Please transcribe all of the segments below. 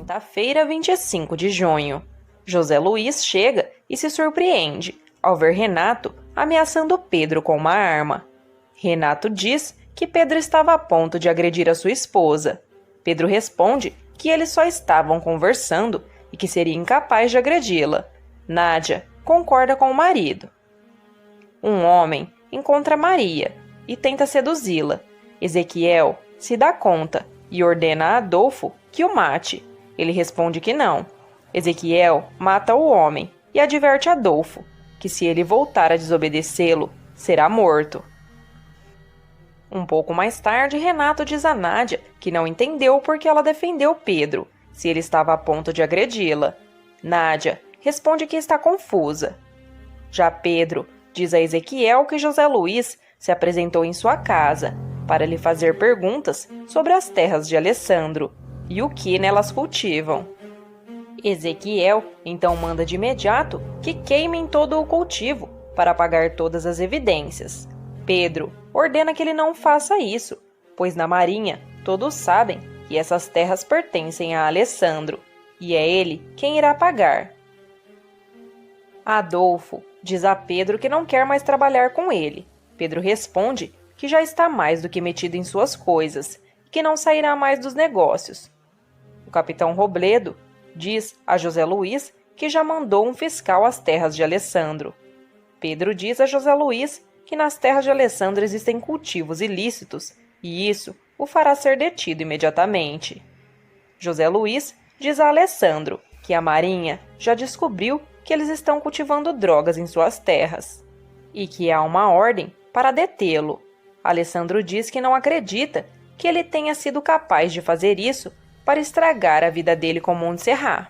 Quinta-feira, 25 de junho. José Luiz chega e se surpreende ao ver Renato ameaçando Pedro com uma arma. Renato diz que Pedro estava a ponto de agredir a sua esposa. Pedro responde que eles só estavam conversando e que seria incapaz de agredi-la. Nádia concorda com o marido. Um homem encontra Maria e tenta seduzi-la. Ezequiel se dá conta e ordena a Adolfo que o mate. Ele responde que não. Ezequiel mata o homem e adverte Adolfo que se ele voltar a desobedecê-lo, será morto. Um pouco mais tarde, Renato diz a Nádia que não entendeu porque ela defendeu Pedro, se ele estava a ponto de agredi-la. Nádia responde que está confusa. Já Pedro diz a Ezequiel que José Luiz se apresentou em sua casa para lhe fazer perguntas sobre as terras de Alessandro e o que nelas cultivam. Ezequiel então manda de imediato que queimem todo o cultivo para apagar todas as evidências. Pedro ordena que ele não faça isso, pois na Marinha todos sabem que essas terras pertencem a Alessandro e é ele quem irá pagar. Adolfo diz a Pedro que não quer mais trabalhar com ele. Pedro responde que já está mais do que metido em suas coisas e que não sairá mais dos negócios. O capitão Robledo diz a José Luiz que já mandou um fiscal às terras de Alessandro. Pedro diz a José Luiz que nas terras de Alessandro existem cultivos ilícitos e isso o fará ser detido imediatamente. José Luiz diz a Alessandro que a Marinha já descobriu que eles estão cultivando drogas em suas terras e que há uma ordem para detê-lo. Alessandro diz que não acredita que ele tenha sido capaz de fazer isso para estragar a vida dele com Montserrat.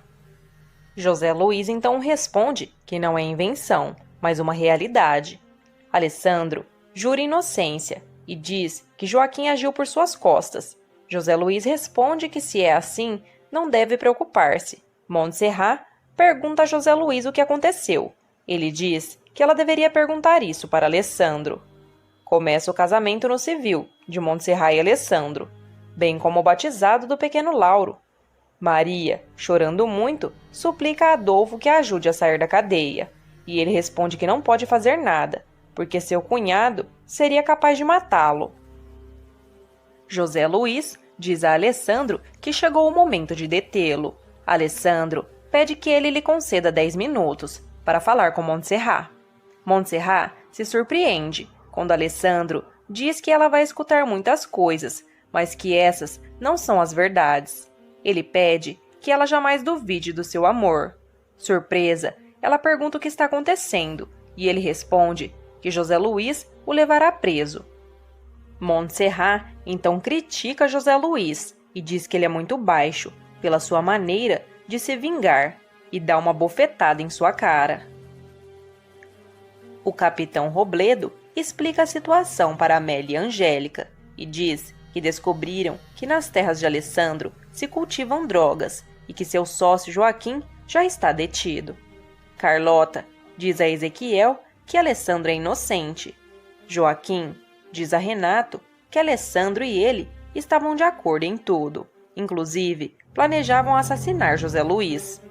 José Luiz então responde que não é invenção, mas uma realidade. Alessandro jura inocência e diz que Joaquim agiu por suas costas. José Luiz responde que se é assim, não deve preocupar-se. Montserrat pergunta a José Luiz o que aconteceu. Ele diz que ela deveria perguntar isso para Alessandro. Começa o casamento no civil de Montserrat e Alessandro, bem como o batizado do pequeno Lauro. Maria, chorando muito, suplica a Adolfo que a ajude a sair da cadeia, e ele responde que não pode fazer nada, porque seu cunhado seria capaz de matá-lo. José Luiz diz a Alessandro que chegou o momento de detê-lo. Alessandro pede que ele lhe conceda 10 minutos para falar com Montserrat. Montserrat se surpreende quando Alessandro diz que ela vai escutar muitas coisas, mas que essas não são as verdades. Ele pede que ela jamais duvide do seu amor. Surpresa, ela pergunta o que está acontecendo e ele responde que José Luiz o levará preso. Montserrat então critica José Luiz e diz que ele é muito baixo pela sua maneira de se vingar e dá uma bofetada em sua cara. O capitão Robledo explica a situação para Amélia e Angélica e diz que descobriram que nas terras de Alessandro se cultivam drogas e que seu sócio Joaquim já está detido. Carlota diz a Ezequiel que Alessandro é inocente. Joaquim diz a Renato que Alessandro e ele estavam de acordo em tudo, inclusive planejavam assassinar José Luiz.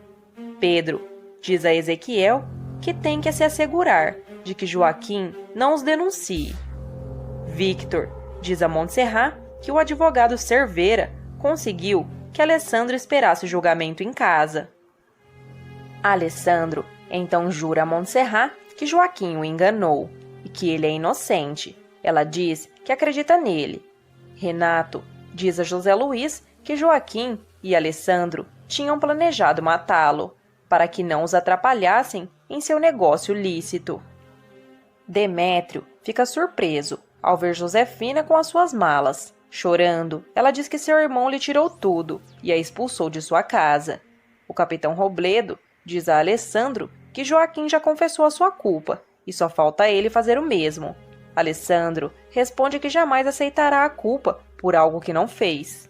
Pedro diz a Ezequiel que tem que se assegurar de que Joaquim não os denuncie. Victor diz a Montserrat que o advogado Cerveira conseguiu que Alessandro esperasse o julgamento em casa. Alessandro então jura a Montserrat que Joaquim o enganou e que ele é inocente. Ela diz que acredita nele. Renato diz a José Luiz que Joaquim e Alessandro tinham planejado matá-lo para que não os atrapalhassem em seu negócio lícito. Demétrio fica surpreso ao ver Josefina com as suas malas. Chorando, ela diz que seu irmão lhe tirou tudo e a expulsou de sua casa. O capitão Robledo diz a Alessandro que Joaquim já confessou a sua culpa e só falta ele fazer o mesmo. Alessandro responde que jamais aceitará a culpa por algo que não fez.